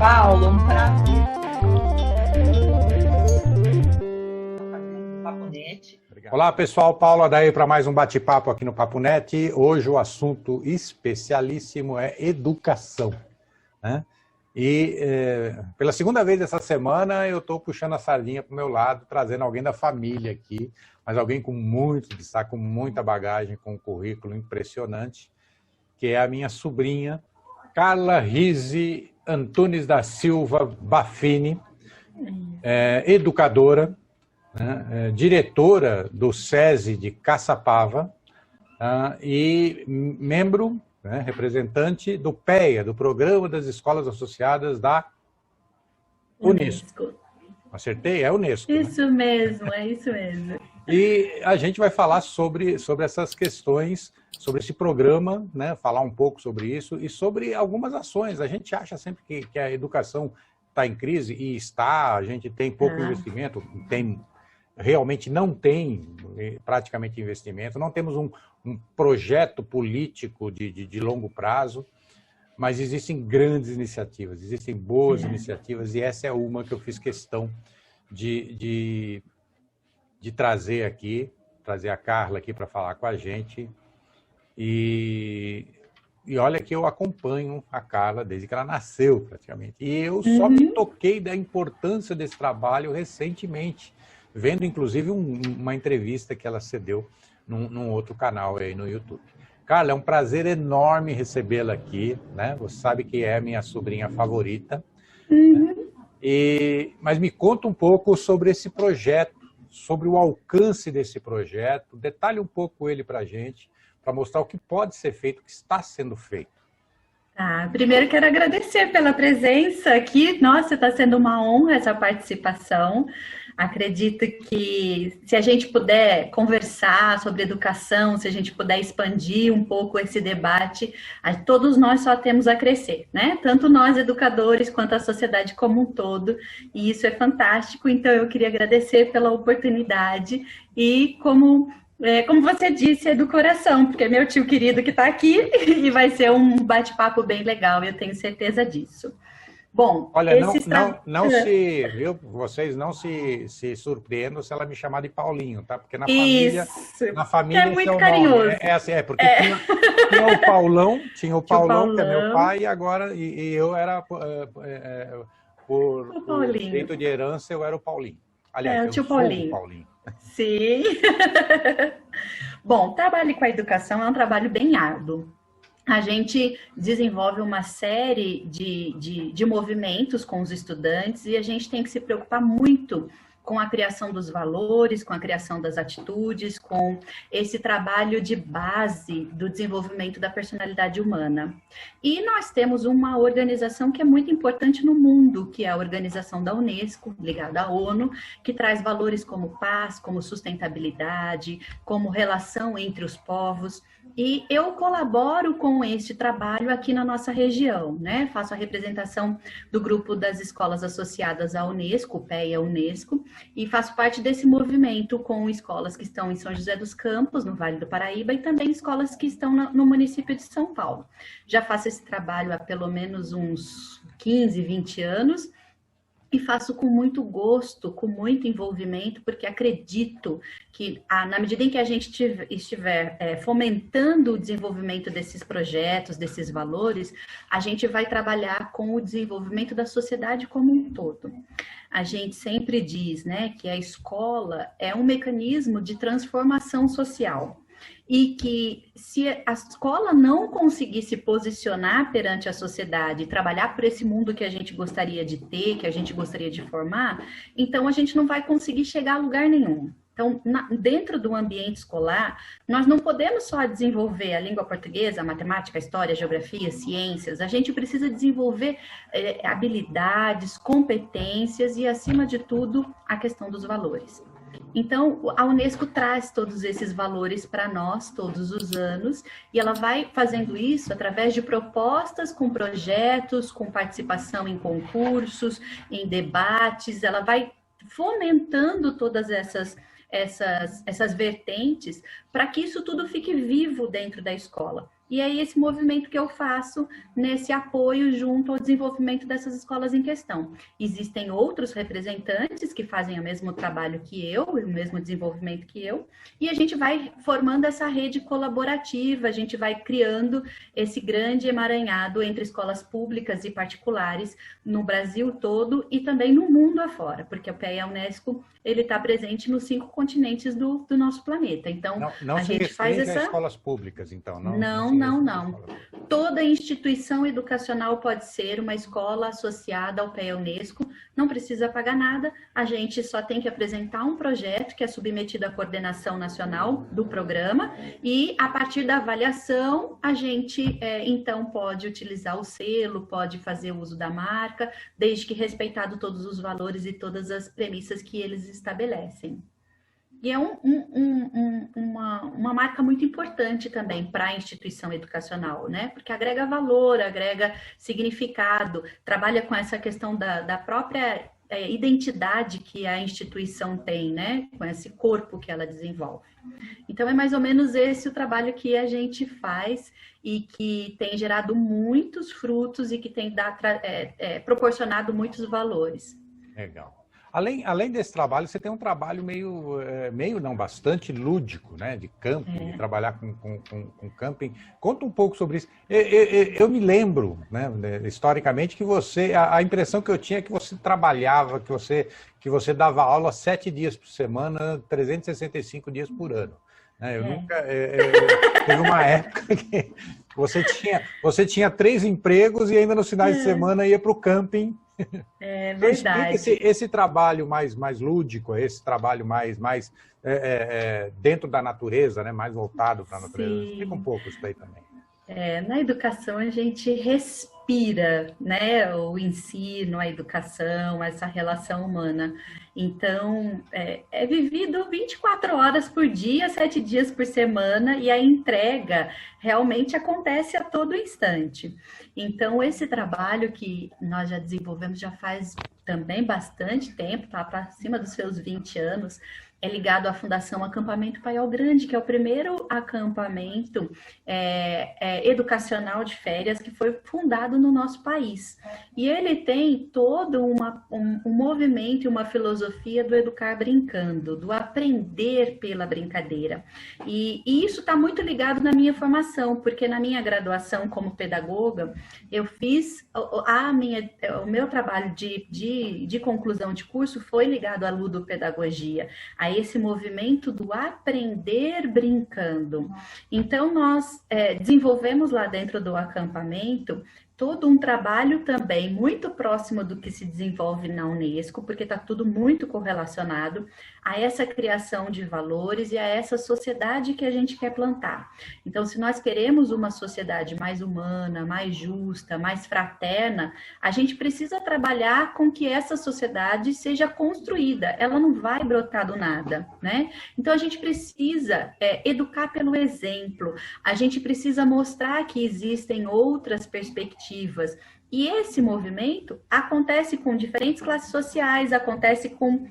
Paulo, um prazer. Papo Net. Olá, pessoal. Paulo Adair para mais um bate-papo aqui no Papo Net. Hoje o assunto especialíssimo é educação, né? E pela segunda vez essa semana eu estou puxando a sardinha para o meu lado, trazendo alguém da família aqui, mas alguém com muito destaque, com muita bagagem, com um currículo impressionante, que é a minha sobrinha, Carla Rizzi Antunes da Silva Baffini, educadora, né, diretora do SESI de Caçapava e membro, né, representante do PEA, do Programa das Escolas Associadas da Unesco. Acertei? É Unesco. Isso, né? Mesmo, é isso mesmo. E a gente vai falar sobre essas questões, sobre esse programa, né, falar um pouco sobre isso e sobre algumas ações. A gente acha sempre que a educação está em crise, e está, a gente tem pouco investimento, realmente não tem praticamente investimento, não temos um projeto político de longo prazo, mas existem grandes iniciativas, existem boas iniciativas, e essa é uma que eu fiz questão de trazer aqui, trazer a Carla aqui para falar com a gente. E olha que eu acompanho a Carla desde que ela nasceu, praticamente. E eu só me toquei da importância desse trabalho recentemente, vendo inclusive uma entrevista que ela cedeu num outro canal aí no YouTube. Carla, é um prazer enorme recebê-la aqui, né? Você sabe que é a minha sobrinha favorita. Mas me conta um pouco sobre esse projeto, sobre o alcance desse projeto. Detalhe um pouco ele para a gente, para mostrar o que pode ser feito, o que está sendo feito. Primeiro quero agradecer pela presença aqui. Nossa, está sendo uma honra essa participação. Acredito que se a gente puder conversar sobre educação, se a gente puder expandir um pouco esse debate, todos nós só temos a crescer, né? Tanto nós educadores quanto a sociedade como um todo, e isso é fantástico. Então eu queria agradecer pela oportunidade e como você disse, é do coração, porque é meu tio querido que está aqui e vai ser um bate-papo bem legal, eu tenho certeza disso. Bom, olha, vocês não se surpreendam se ela me chamar de Paulinho, tá? Porque na família é muito carinhoso. Porque tinha o Paulão, que é meu pai, e agora eu era por direito de herança, eu era o Paulinho. Aliás, o tio Paulinho. Sim. Bom, trabalho com a educação é um trabalho bem árduo. A gente desenvolve uma série de movimentos com os estudantes e a gente tem que se preocupar muito com a criação dos valores, com a criação das atitudes, com esse trabalho de base do desenvolvimento da personalidade humana. E nós temos uma organização que é muito importante no mundo, que é a organização da Unesco, ligada à ONU, que traz valores como paz, como sustentabilidade, como relação entre os povos. E eu colaboro com este trabalho aqui na nossa região, né? Faço a representação do grupo das escolas associadas à Unesco, o PEA Unesco, e faço parte desse movimento com escolas que estão em São José dos Campos, no Vale do Paraíba, e também escolas que estão no município de São Paulo. Já faço esse trabalho há pelo menos uns 15, 20 anos, e faço com muito gosto, com muito envolvimento, porque acredito que, na medida em que a gente estiver fomentando o desenvolvimento desses projetos, desses valores, a gente vai trabalhar com o desenvolvimento da sociedade como um todo. A gente sempre diz, né, que a escola é um mecanismo de transformação social. E que se a escola não conseguir se posicionar perante a sociedade e trabalhar por esse mundo que a gente gostaria de ter, que a gente gostaria de formar, então a gente não vai conseguir chegar a lugar nenhum. Então, dentro do ambiente escolar, nós não podemos só desenvolver a língua portuguesa, a matemática, a história, a geografia, ciências. A gente precisa desenvolver habilidades, competências e, acima de tudo, a questão dos valores. Então, a Unesco traz todos esses valores para nós todos os anos e ela vai fazendo isso através de propostas com projetos, com participação em concursos, em debates. Ela vai fomentando todas essas vertentes para que isso tudo fique vivo dentro da escola. E é esse movimento que eu faço nesse apoio junto ao desenvolvimento dessas escolas em questão. Existem outros representantes que fazem o mesmo trabalho que eu, o mesmo desenvolvimento que eu, e a gente vai formando essa rede colaborativa, a gente vai criando esse grande emaranhado entre escolas públicas e particulares no Brasil todo e também no mundo afora, porque o PEA Unesco ele está presente nos 5 continentes do nosso planeta. Então, não a gente faz essa... escolas públicas, então? Não. Toda instituição educacional pode ser uma escola associada ao PEA Unesco, não precisa pagar nada, a gente só tem que apresentar um projeto que é submetido à coordenação nacional do programa e, a partir da avaliação, a gente, então, pode utilizar o selo, pode fazer o uso da marca, desde que respeitado todos os valores e todas as premissas que eles estabelecem. E é uma marca muito importante também para a instituição educacional, né? Porque agrega valor, agrega significado, trabalha com essa questão da própria identidade que a instituição tem, né? Com esse corpo que ela desenvolve. Então, é mais ou menos esse o trabalho que a gente faz e que tem gerado muitos frutos e que tem proporcionado muitos valores. Legal. Além desse trabalho, você tem um trabalho bastante lúdico, né? De camping, de trabalhar com camping. Conta um pouco sobre isso. Eu me lembro, né, historicamente, que a impressão que eu tinha é que você trabalhava, que você dava aula 7 dias por semana, 365 dias por ano. Eu nunca... teve uma época que você tinha 3 empregos e ainda nos finais de semana ia para o camping. É verdade. Esse trabalho mais lúdico, esse trabalho mais dentro da natureza, né? Mais voltado para a natureza. Sim. Explica um pouco isso daí também. Na educação a gente respira, né? O ensino, a educação, essa relação humana. Então, é vivido 24 horas por dia, 7 dias por semana, e a entrega realmente acontece a todo instante. Então, esse trabalho que nós já desenvolvemos já faz também bastante tempo, tá para cima dos seus 20 anos, é ligado à Fundação Acampamento Paiol Grande, que é o primeiro acampamento educacional de férias que foi fundado no nosso país. E ele tem todo um movimento e uma filosofia do educar brincando, do aprender pela brincadeira. E isso está muito ligado na minha formação, porque na minha graduação como pedagoga, eu fiz o meu trabalho de conclusão de curso foi ligado à ludopedagogia, a esse movimento do aprender brincando. Então, nós desenvolvemos lá dentro do acampamento todo um trabalho também muito próximo do que se desenvolve na Unesco, porque está tudo muito correlacionado a essa criação de valores e a essa sociedade que a gente quer plantar. Então, se nós queremos uma sociedade mais humana, mais justa, mais fraterna, a gente precisa trabalhar com que essa sociedade seja construída. Ela não vai brotar do nada, né? Então, a gente precisa educar pelo exemplo. A gente precisa mostrar que existem outras perspectivas. E esse movimento acontece com diferentes classes sociais, acontece com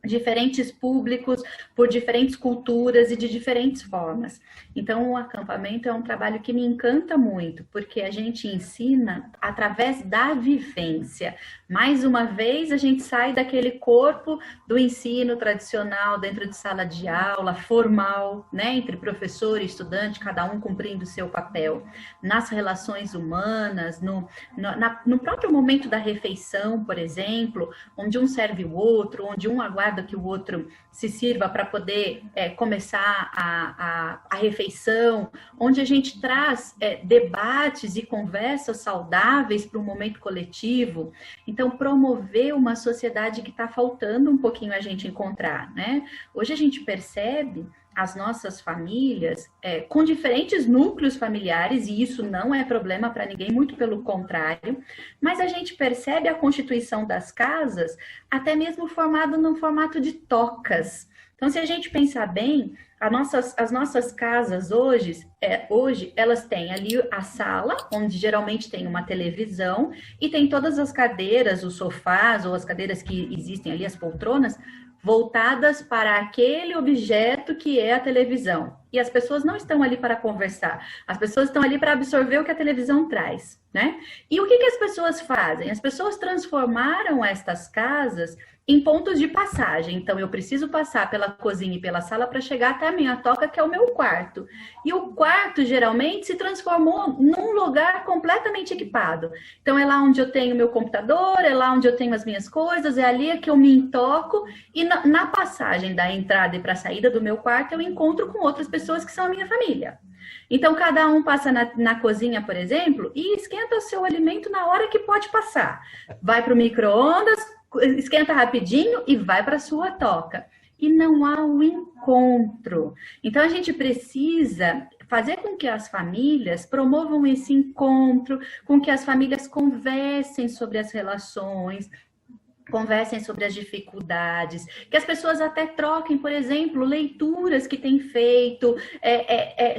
diferentes públicos, por diferentes culturas e de diferentes formas. Então, o acampamento é um trabalho que me encanta muito, porque a gente ensina através da vivência. Mais uma vez, a gente sai daquele corpo do ensino tradicional dentro de sala de aula, formal, né, entre professor e estudante, cada um cumprindo o seu papel. Nas relações humanas, no próprio momento da refeição, por exemplo, onde um serve o outro, onde um aguarda que o outro se sirva para poder começar a refeição, onde a gente traz debates e conversas saudáveis para um momento coletivo. Então, promover uma sociedade que está faltando um pouquinho a gente encontrar, né? Hoje a gente percebe as nossas famílias com diferentes núcleos familiares, e isso não é problema para ninguém, muito pelo contrário, mas a gente percebe a constituição das casas até mesmo formado num formato de tocas. Então, se a gente pensar bem, as nossas casas hoje elas têm ali a sala, onde geralmente tem uma televisão, e tem todas as cadeiras, os sofás ou as cadeiras que existem ali, as poltronas, voltadas para aquele objeto que é a televisão. E as pessoas não estão ali para conversar, as pessoas estão ali para absorver o que a televisão traz, né? E o que as pessoas fazem? As pessoas transformaram estas casas em pontos de passagem. Então, eu preciso passar pela cozinha e pela sala para chegar até a minha toca, que é o meu quarto. E o quarto, geralmente, se transformou num lugar completamente equipado. Então, é lá onde eu tenho meu computador, é lá onde eu tenho as minhas coisas, é ali que eu me intoco. E na passagem da entrada e para a saída do meu quarto, eu encontro com outras pessoas que são a minha família. Então, cada um passa na cozinha, por exemplo, e esquenta o seu alimento na hora que pode passar. Vai para o micro-ondas, esquenta rapidinho e vai para a sua toca. E não há um encontro. Então, a gente precisa fazer com que as famílias promovam esse encontro, com que as famílias conversem sobre as relações, conversem sobre as dificuldades, que as pessoas até troquem, por exemplo, leituras que têm feito,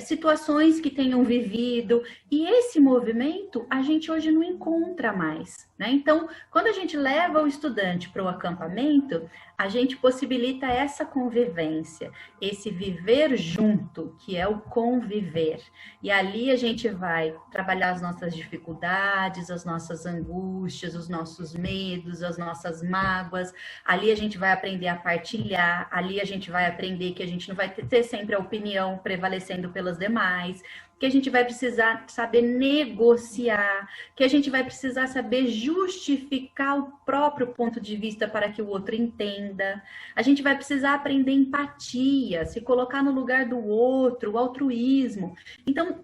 situações que tenham vivido. E esse movimento a gente hoje não encontra mais, né? Então, quando a gente leva o estudante para o acampamento, a gente possibilita essa convivência, esse viver junto, que é o conviver. E ali a gente vai trabalhar as nossas dificuldades, as nossas angústias, os nossos medos, as nossas mágoas. Ali a gente vai aprender a partilhar, ali a gente vai aprender que a gente não vai ter sempre a opinião prevalecendo pelas demais, que a gente vai precisar saber negociar, que a gente vai precisar saber justificar o próprio ponto de vista para que o outro entenda. A gente vai precisar aprender empatia, se colocar no lugar do outro, o altruísmo. Então,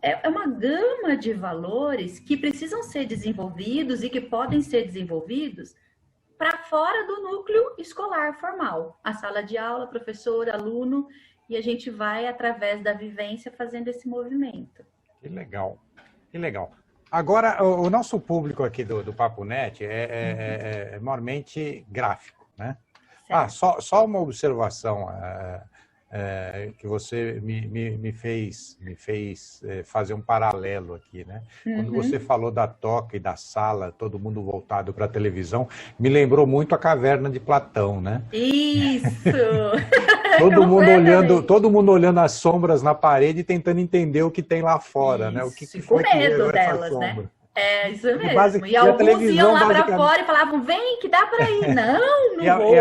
é uma gama de valores que precisam ser desenvolvidos e que podem ser desenvolvidos para fora do núcleo escolar formal. A sala de aula, professor, aluno, e a gente vai, através da vivência, fazendo esse movimento. Que legal, que legal. Agora, o nosso público aqui do Papo Net é maiormente gráfico, né? Só uma observação que você me fez fazer um paralelo aqui, né? Quando você falou da toca e da sala, todo mundo voltado para a televisão, me lembrou muito a Caverna de Platão, né? Isso! Todo mundo olhando as sombras na parede e tentando entender o que tem lá fora, isso, né? O que com foi medo que delas, essa né? sombra. É, isso mesmo. E alguns iam lá para fora e falavam, vem, que dá para ir. Não vou.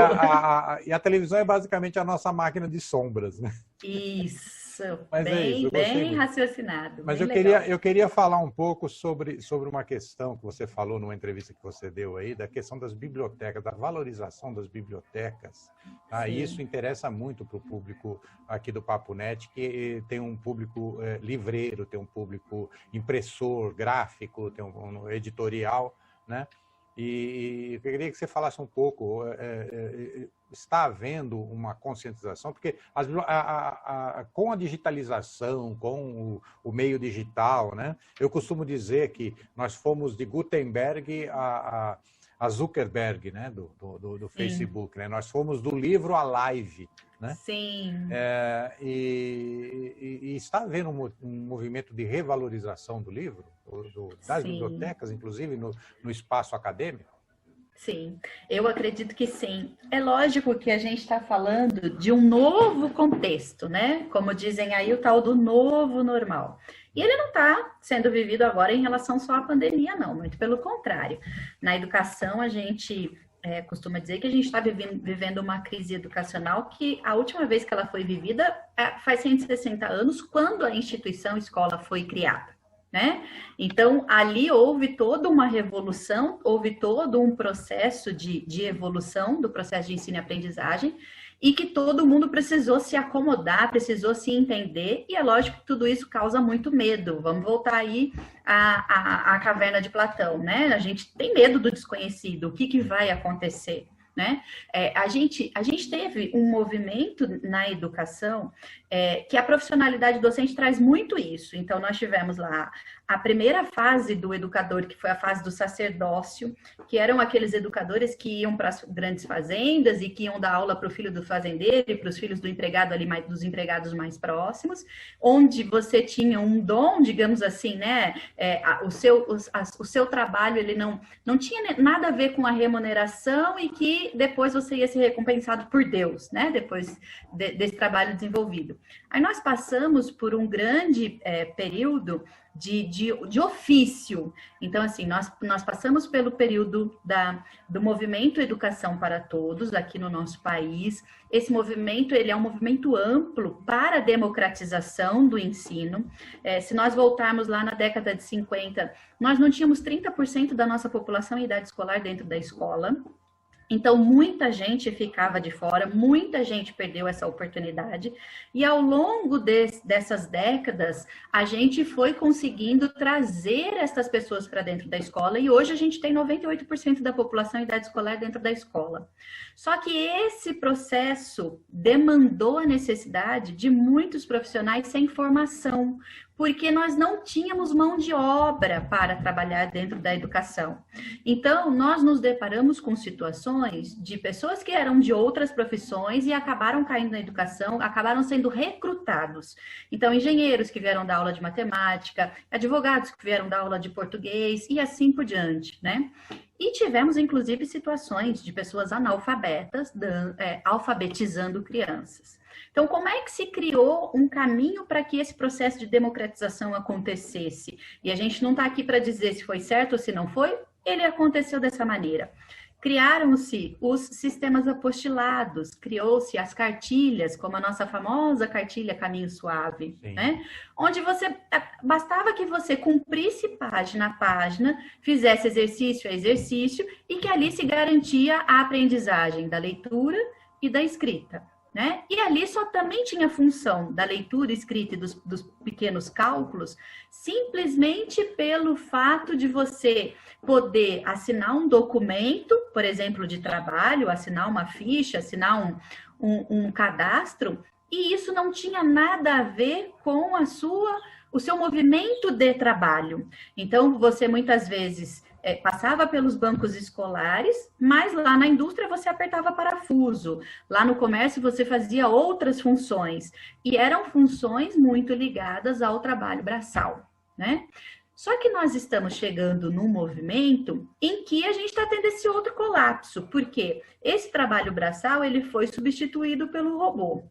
E a televisão é basicamente a nossa máquina de sombras, né? Isso. Mas bem raciocinado. Mas bem eu queria falar um pouco sobre uma questão que você falou numa entrevista que você deu aí, da questão das bibliotecas, da valorização das bibliotecas. Tá? E isso interessa muito para o público aqui do Papo Net, que tem um público livreiro, tem um público impressor, gráfico, tem um editorial, né? E eu queria que você falasse um pouco, está havendo uma conscientização, porque com a digitalização, com o meio digital, né, eu costumo dizer que nós fomos de Gutenberg a Zuckerberg, né, do Facebook, né? Nós fomos do livro à live, né? Sim. E está havendo um movimento de revalorização do livro, das bibliotecas, inclusive no espaço acadêmico? Sim, eu acredito que sim. É lógico que a gente está falando de um novo contexto, né? Como dizem aí, o tal do novo normal. E ele não está sendo vivido agora em relação só à pandemia, não. Muito pelo contrário. Na educação, a gente costuma dizer que a gente está vivendo uma crise educacional que a última vez que ela foi vivida faz 160 anos, quando a instituição escola foi criada. Né? Então, ali houve toda uma revolução, houve todo um processo de evolução do processo de ensino e aprendizagem, e que todo mundo precisou se acomodar, precisou se entender, e é lógico que tudo isso causa muito medo. Vamos voltar aí à caverna de Platão, né? A gente tem medo do desconhecido, o que vai acontecer? Né? A gente teve um movimento na educação que a profissionalidade docente traz muito isso. Então, nós tivemos lá a primeira fase do educador, que foi a fase do sacerdócio, que eram aqueles educadores que iam para as grandes fazendas e que iam dar aula para o filho do fazendeiro e para os filhos do empregado ali, dos empregados mais próximos, onde você tinha um dom, digamos assim, né? O seu trabalho, ele não tinha nada a ver com a remuneração e que depois você ia ser recompensado por Deus, né? Depois desse trabalho desenvolvido. Aí nós passamos por um grande período de ofício. Então, assim, nós passamos pelo período do movimento Educação para Todos aqui no nosso país. Esse movimento, ele é um movimento amplo para a democratização do ensino. Se nós voltarmos lá na década de 50, nós não tínhamos 30% da nossa população em idade escolar dentro da escola. Então, muita gente ficava de fora, muita gente perdeu essa oportunidade, e ao longo dessas décadas, a gente foi conseguindo trazer essas pessoas para dentro da escola, e hoje a gente tem 98% da população em idade escolar dentro da escola. Só que esse processo demandou a necessidade de muitos profissionais sem formação, porque nós não tínhamos mão de obra para trabalhar dentro da educação. Então, nós nos deparamos com situações de pessoas que eram de outras profissões e acabaram caindo na educação, acabaram sendo recrutados. Então, engenheiros que vieram dar aula de matemática, advogados que vieram dar aula de português e assim por diante, né? E tivemos, inclusive, situações de pessoas analfabetas alfabetizando crianças. Então, como é que se criou um caminho para que esse processo de democratização acontecesse? E a gente não está aqui para dizer se foi certo ou se não foi, ele aconteceu dessa maneira. Criaram-se os sistemas apostilados, criou-se as cartilhas, como a nossa famosa cartilha Caminho Suave, né? Onde bastava que você cumprisse página a página, fizesse exercício a exercício, e que ali se garantia a aprendizagem da leitura e da escrita. Né? E ali só também tinha função da leitura, escrita e dos pequenos cálculos, simplesmente pelo fato de você poder assinar um documento, por exemplo, de trabalho, assinar uma ficha, assinar um cadastro, e isso não tinha nada a ver com o seu movimento de trabalho. Então, você muitas vezes passava pelos bancos escolares, mas lá na indústria você apertava parafuso, lá no comércio você fazia outras funções, e eram funções muito ligadas ao trabalho braçal, né? Só que nós estamos chegando num movimento em que a gente está tendo esse outro colapso, porque esse trabalho braçal ele foi substituído pelo robô.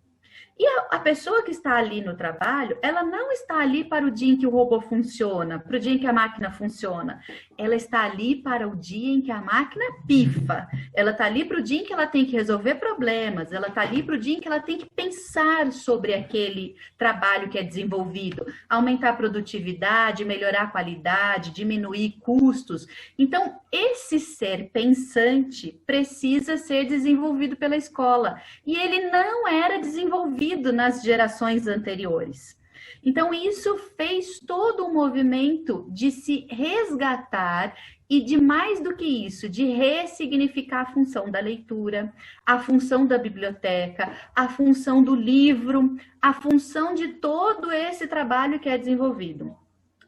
E a pessoa que está ali no trabalho, ela não está ali para o dia em que o robô funciona, para o dia em que a máquina funciona. Ela está ali para o dia em que a máquina pifa. Ela está ali para o dia em que ela tem que resolver problemas. Ela está ali para o dia em que ela tem que pensar sobre aquele trabalho que é desenvolvido. Aumentar a produtividade, melhorar a qualidade, diminuir custos. Então, esse ser pensante precisa ser desenvolvido pela escola. E ele não era desenvolvido nas gerações anteriores. Então, isso fez todo um movimento de se resgatar e de mais do que isso, de ressignificar a função da leitura, a função da biblioteca, a função do livro, a função de todo esse trabalho que é desenvolvido.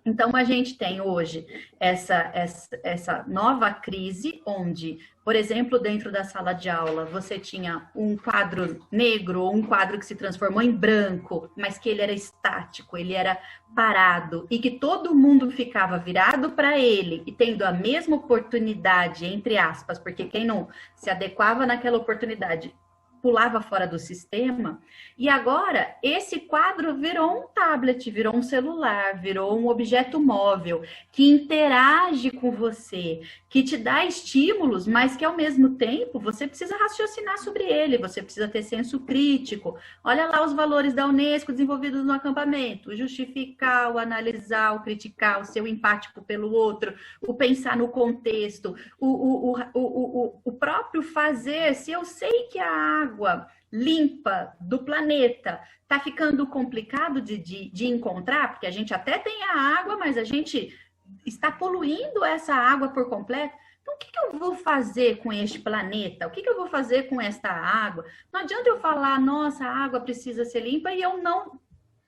Então, a gente tem hoje essa nova crise, onde, por exemplo, dentro da sala de aula, você tinha um quadro negro ou um quadro que se transformou em branco, mas que ele era estático, ele era parado, e que todo mundo ficava virado para ele e tendo a mesma oportunidade, entre aspas, porque quem não se adequava naquela oportunidade pulava fora do sistema, e agora esse quadro virou um tablet, virou um celular, virou um objeto móvel que interage com você, que te dá estímulos, mas que ao mesmo tempo você precisa raciocinar sobre ele, você precisa ter senso crítico. Olha lá os valores da Unesco desenvolvidos no acampamento: o justificar, o analisar, o criticar, o ser empático pelo outro, o pensar no contexto, o próprio fazer. Se eu sei que a água limpa do planeta está ficando complicado de encontrar, porque a gente até tem a água, mas a gente está poluindo essa água por completo. Então, o que eu vou fazer com este planeta? O que eu vou fazer com esta água? Não adianta eu falar, nossa, a água precisa ser limpa, e eu não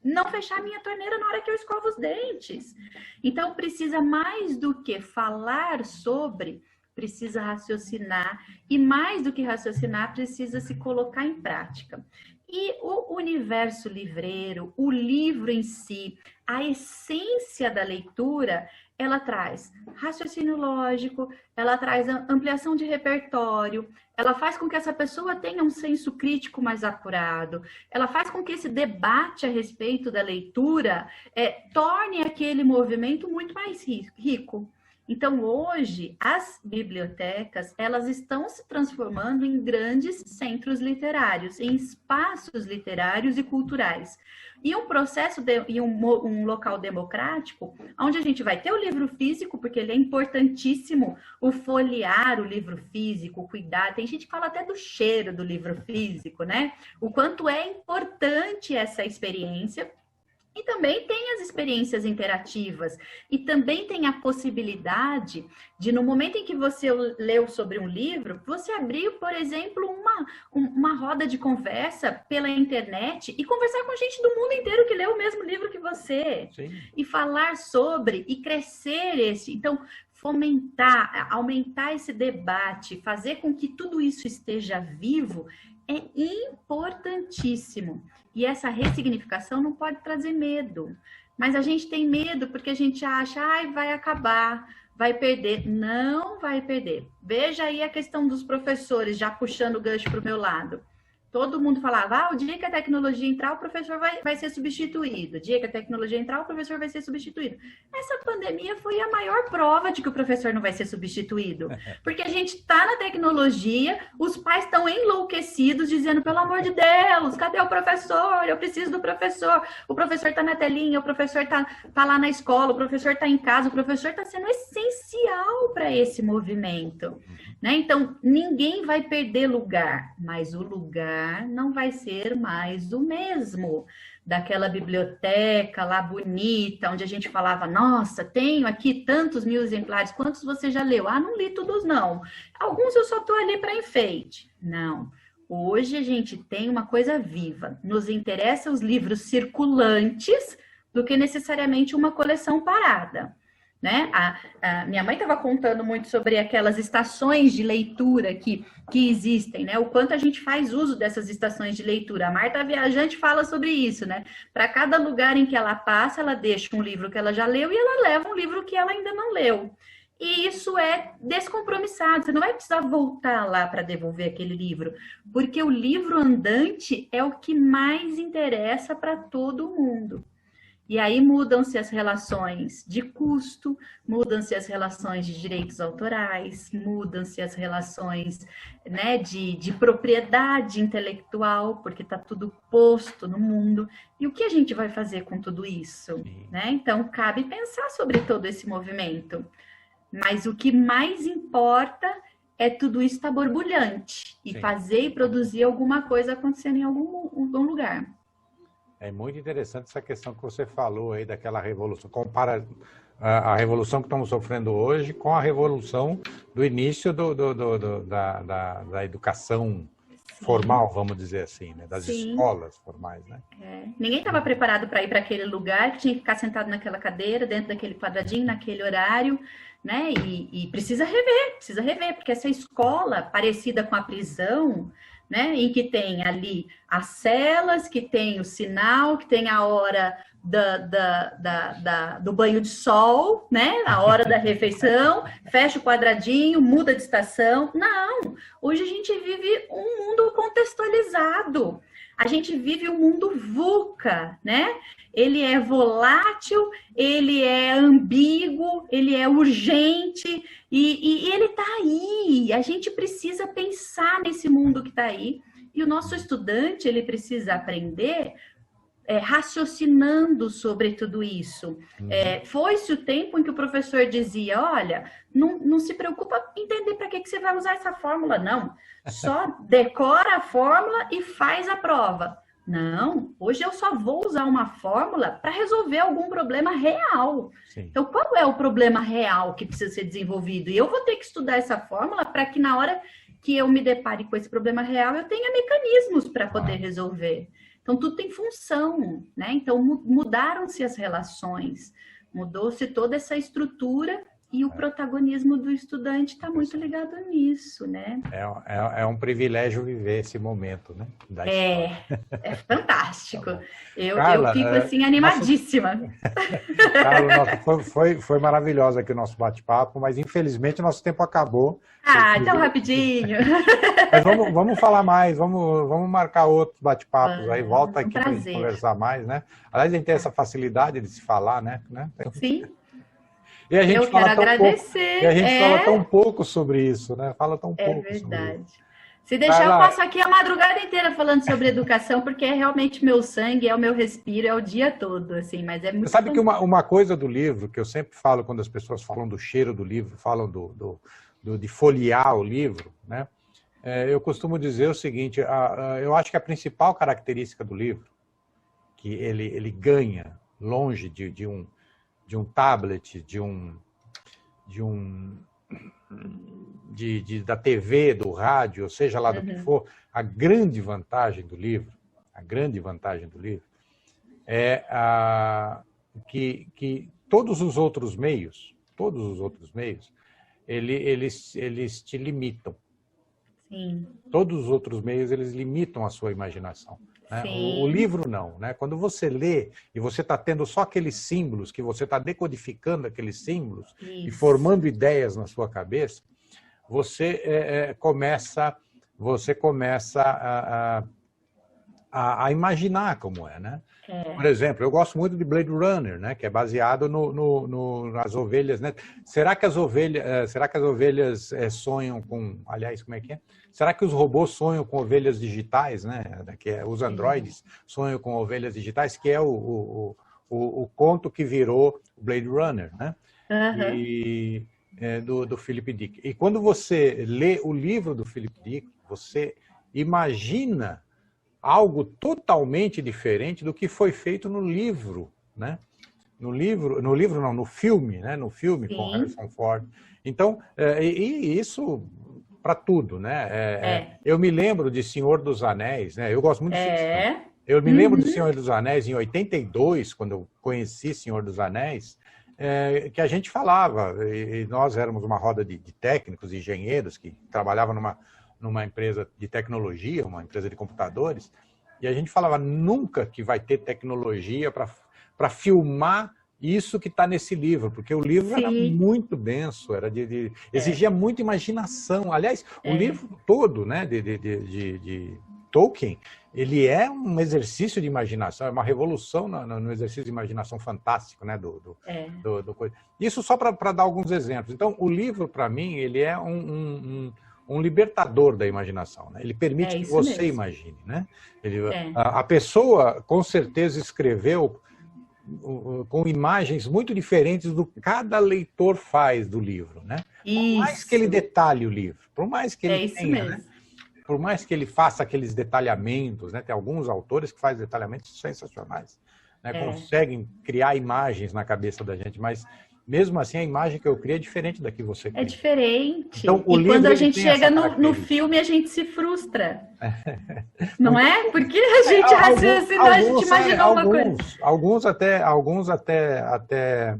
não fechar a minha torneira na hora que eu escovo os dentes. Então, precisa mais do que falar sobre, precisa raciocinar. E mais do que raciocinar, precisa se colocar em prática. E o universo livreiro, o livro em si, a essência da leitura, ela traz raciocínio lógico, ela traz ampliação de repertório, ela faz com que essa pessoa tenha um senso crítico mais apurado, ela faz com que esse debate a respeito da leitura torne aquele movimento muito mais rico. Então, hoje, as bibliotecas, elas estão se transformando em grandes centros literários, em espaços literários e culturais. E um processo, um local democrático, onde a gente vai ter o livro físico, porque ele é importantíssimo, o folhear o livro físico, cuidar. Tem gente que fala até do cheiro do livro físico, né? O quanto é importante essa experiência. E também tem as experiências interativas, e também tem a possibilidade de, no momento em que você leu sobre um livro, você abrir, por exemplo, uma roda de conversa pela internet e conversar com gente do mundo inteiro que leu o mesmo livro que você. Sim. E falar sobre, e crescer esse. Então, fomentar, aumentar esse debate, fazer com que tudo isso esteja vivo, é importantíssimo. E essa ressignificação não pode trazer medo. Mas a gente tem medo porque a gente acha, vai acabar, vai perder. Não vai perder. Veja aí a questão dos professores, já puxando o gancho para o meu lado. Todo mundo falava, o dia que a tecnologia entrar, o professor vai ser substituído. O dia que a tecnologia entrar, o professor vai ser substituído. Essa pandemia foi a maior prova de que o professor não vai ser substituído. Porque a gente está na tecnologia, os pais estão enlouquecidos, dizendo, pelo amor de Deus, cadê o professor? Eu preciso do professor. O professor está na telinha, o professor está lá na escola, o professor está em casa, o professor está sendo essencial para esse movimento. Né? Então, ninguém vai perder lugar, mas o lugar não vai ser mais o mesmo. Daquela biblioteca lá bonita, onde a gente falava, nossa, tenho aqui tantos mil exemplares, quantos você já leu? Não li todos não. Alguns eu só estou ali para enfeite. Não. Hoje a gente tem uma coisa viva. Nos interessa os livros circulantes do que necessariamente uma coleção parada. Né? A minha mãe estava contando muito sobre aquelas estações de leitura que existem, né? O quanto a gente faz uso dessas estações de leitura. A Marta Viajante fala sobre isso, né? Para cada lugar em que ela passa, ela deixa um livro que ela já leu e ela leva um livro que ela ainda não leu. E isso é descompromissado, você não vai precisar voltar lá para devolver aquele livro, porque o livro andante é o que mais interessa para todo mundo. E aí mudam-se as relações de custo, mudam-se as relações de direitos autorais, mudam-se as relações, né, de propriedade intelectual, porque está tudo posto no mundo. E o que a gente vai fazer com tudo isso? Né? Então, cabe pensar sobre todo esse movimento. Mas o que mais importa é tudo isso estar borbulhante e fazer e produzir alguma coisa acontecendo em algum lugar. É muito interessante essa questão que você falou aí daquela revolução. Compara a revolução que estamos sofrendo hoje com a revolução do início da educação formal, vamos dizer assim, né? Das escolas formais, né? Ninguém estava preparado para ir para aquele lugar, que tinha que ficar sentado naquela cadeira, dentro daquele quadradinho, naquele horário, né? E precisa rever, porque essa escola parecida com a prisão, né, em que tem ali as celas, que tem o sinal, que tem a hora do banho de sol, né, a hora da refeição, fecha o quadradinho, muda de estação. Não, hoje a gente vive um mundo contextualizado, a gente vive um mundo VUCA, né? Ele é volátil, ele é ambíguo, ele é urgente e ele está aí. A gente precisa pensar nesse mundo que está aí. E o nosso estudante, ele precisa aprender raciocinando sobre tudo isso. Foi-se o tempo em que o professor dizia, olha, não se preocupa em entender para que você vai usar essa fórmula, não. Só decora a fórmula e faz a prova. Não, hoje eu só vou usar uma fórmula para resolver algum problema real. Sim. Então, qual é o problema real que precisa ser desenvolvido? E eu vou ter que estudar essa fórmula para que na hora que eu me depare com esse problema real, eu tenha mecanismos para poder resolver. Então, Então, tudo tem função, né? Então, mudaram-se as relações, mudou-se toda essa estrutura e o protagonismo do estudante está muito ligado nisso, né? É um privilégio viver esse momento, né? É fantástico. Tá eu fico assim animadíssima. Carla, foi maravilhoso aqui o nosso bate-papo, mas infelizmente nosso tempo acabou. Tão rapidinho. Mas vamos falar mais, vamos marcar outros bate-papos aí, volta aqui para gente conversar mais, né? Aliás, a gente tem essa facilidade de se falar, né? Sim. E a gente eu quero agradecer. E a gente fala tão pouco sobre isso, né? Fala tão pouco. É verdade. Se deixar, eu passo aqui a madrugada inteira falando sobre educação, porque é realmente meu sangue, é o meu respiro, é o dia todo, assim, mas é muito... Você sabe que uma coisa do livro, que eu sempre falo quando as pessoas falam do cheiro do livro, falam de folhear o livro, né? Eu costumo dizer o seguinte, eu acho que a principal característica do livro, que ele ganha longe de um tablet, da TV, do rádio, ou seja lá do que for, a grande vantagem do livro é que todos os outros meios, eles te limitam. Sim. Todos os outros meios, eles limitam a sua imaginação. Né? O livro não, né? Quando você lê e você está tendo só aqueles símbolos, que você está decodificando aqueles símbolos e formando ideias na sua cabeça, você começa a imaginar como é, né? Por exemplo, eu gosto muito de Blade Runner, né? Que é baseado nas ovelhas, né? Será que as ovelhas sonham com... Aliás, como é que é? Será que os robôs sonham com ovelhas digitais, né? Os androides sonham com ovelhas digitais, que é o conto que virou Blade Runner, né? E, do Philip Dick. E quando você lê o livro do Philip Dick, você imagina algo totalmente diferente do que foi feito no livro, né? No filme, né? No filme com Harrison Ford. Então, e isso para tudo, né? Eu me lembro de Senhor dos Anéis, né? Eu gosto muito de ficção. Eu me lembro de Senhor dos Anéis em 82, quando eu conheci Senhor dos Anéis, que a gente falava, e nós éramos uma roda de técnicos, engenheiros que trabalhavam numa empresa de tecnologia, uma empresa de computadores, e a gente falava nunca que vai ter tecnologia para filmar isso que está nesse livro, porque o livro era muito denso, exigia muita imaginação. Aliás, o livro todo, né, de Tolkien, ele é um exercício de imaginação, é uma revolução no exercício de imaginação fantástico, né, Isso só para dar alguns exemplos. Então, o livro, para mim, ele é um libertador da imaginação, né? Ele permite que você imagine, né? A pessoa, com certeza, escreveu com imagens muito diferentes do que cada leitor faz do livro, né? Por mais que ele detalhe o livro, por mais que ele tenha, né? Por mais que ele faça aqueles detalhamentos, né? Tem alguns autores que fazem detalhamentos sensacionais, né? Conseguem criar imagens na cabeça da gente, mas mesmo assim, a imagem que eu criei é diferente da que você cria. É diferente. Então, e quando a gente chega no filme, a gente se frustra. Não é? Porque a gente raciocinou, a gente imaginou uma coisa. Alguns até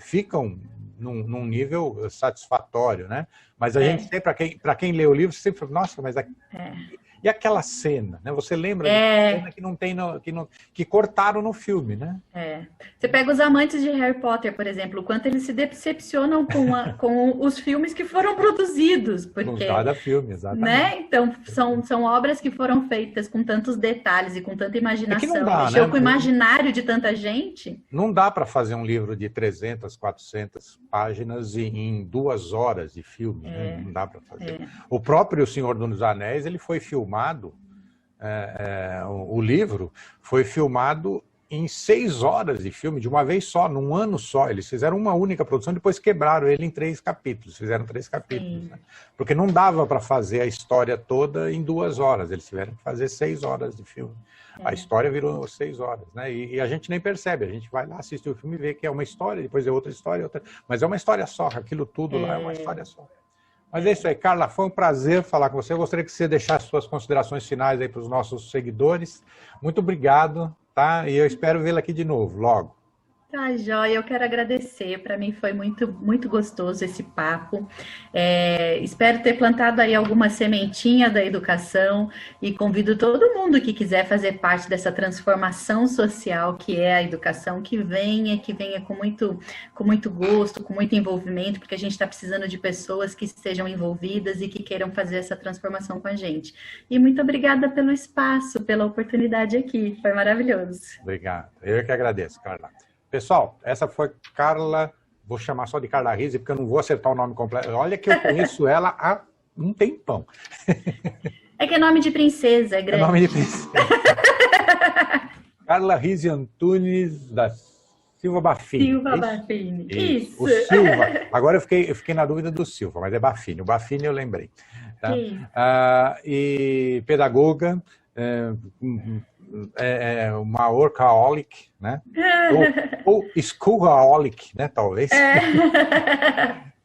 ficam num nível satisfatório, né? Mas a gente sempre, para quem lê o livro, sempre fala, nossa, mas... E aquela cena, né? Você lembra daquela cena que cortaram no filme, né? Você pega os amantes de Harry Potter, por exemplo, o quanto eles se decepcionam com os filmes que foram produzidos. Porque, cada filme, exatamente. Né? Então, são obras que foram feitas com tantos detalhes e com tanta imaginação. Mexeu com o imaginário de tanta gente. Não dá para fazer um livro de 300, 400 páginas em 2 horas de filme, né? Não dá para fazer. O próprio Senhor dos Anéis, ele foi filmado, o livro foi filmado em 6 horas de filme, de uma vez só, num ano só. Eles fizeram uma única produção, depois quebraram ele em 3 capítulos, fizeram 3 capítulos. Né? Porque não dava para fazer a história toda em 2 horas, eles tiveram que fazer 6 horas de filme. A história virou 6 horas, né? E a gente nem percebe, a gente vai lá, assiste o filme e vê que é uma história, depois é outra história, mas é uma história só, aquilo tudo lá é uma história só. Mas é isso aí, Carla, foi um prazer falar com você. Eu gostaria que você deixasse suas considerações finais aí para os nossos seguidores. Muito obrigado, tá? E eu espero vê-la aqui de novo, logo. Tá, joia, eu quero agradecer. Para mim foi muito gostoso esse papo. Espero ter plantado aí alguma sementinha da educação e convido todo mundo que quiser fazer parte dessa transformação social que é a educação, que venha com muito gosto, com muito envolvimento, porque a gente está precisando de pessoas que estejam envolvidas e que queiram fazer essa transformação com a gente. E muito obrigada pelo espaço, pela oportunidade aqui. Foi maravilhoso. Obrigado. Eu que agradeço, Carla. Pessoal, essa foi Carla, vou chamar só de Carla Rizzi, porque eu não vou acertar o nome completo. Olha que eu conheço ela há um tempão. É que é nome de princesa, é grande. É nome de princesa. Carla Rizzi Antunes da Silva Bafini. Silva Bafini, isso. O Silva. Agora eu fiquei na dúvida do Silva, mas é Bafini. O Bafini eu lembrei. Tá? E pedagoga, uma workaholic, né? Ou schoolaholic, né? Talvez.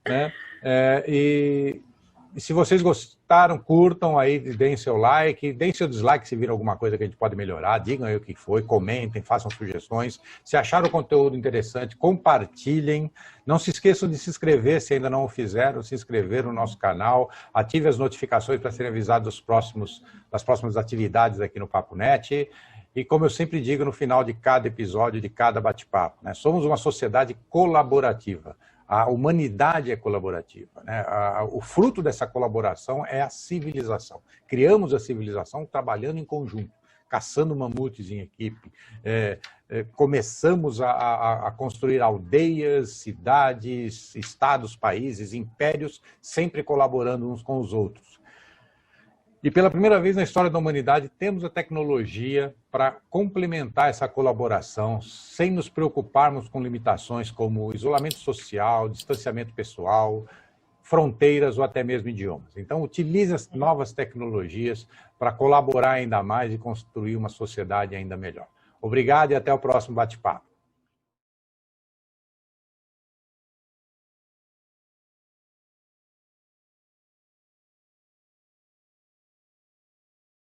Né? E se vocês gostaram, curtam aí, deem seu like, deem seu dislike se viram alguma coisa que a gente pode melhorar, digam aí o que foi, comentem, façam sugestões. Se acharam o conteúdo interessante, compartilhem. Não se esqueçam de se inscrever, se ainda não o fizeram, se inscrever no nosso canal, ative as notificações para serem avisados das próximas atividades aqui no Papo Net. E como eu sempre digo no final de cada episódio, de cada bate-papo, né? Somos uma sociedade colaborativa. A humanidade é colaborativa, né? O fruto dessa colaboração é a civilização. Criamos a civilização trabalhando em conjunto, caçando mamutes em equipe. Começamos a construir aldeias, cidades, estados, países, impérios, sempre colaborando uns com os outros. E pela primeira vez na história da humanidade, temos a tecnologia para complementar essa colaboração, sem nos preocuparmos com limitações como isolamento social, distanciamento pessoal, fronteiras ou até mesmo idiomas. Então, utilize as novas tecnologias para colaborar ainda mais e construir uma sociedade ainda melhor. Obrigado e até o próximo bate-papo.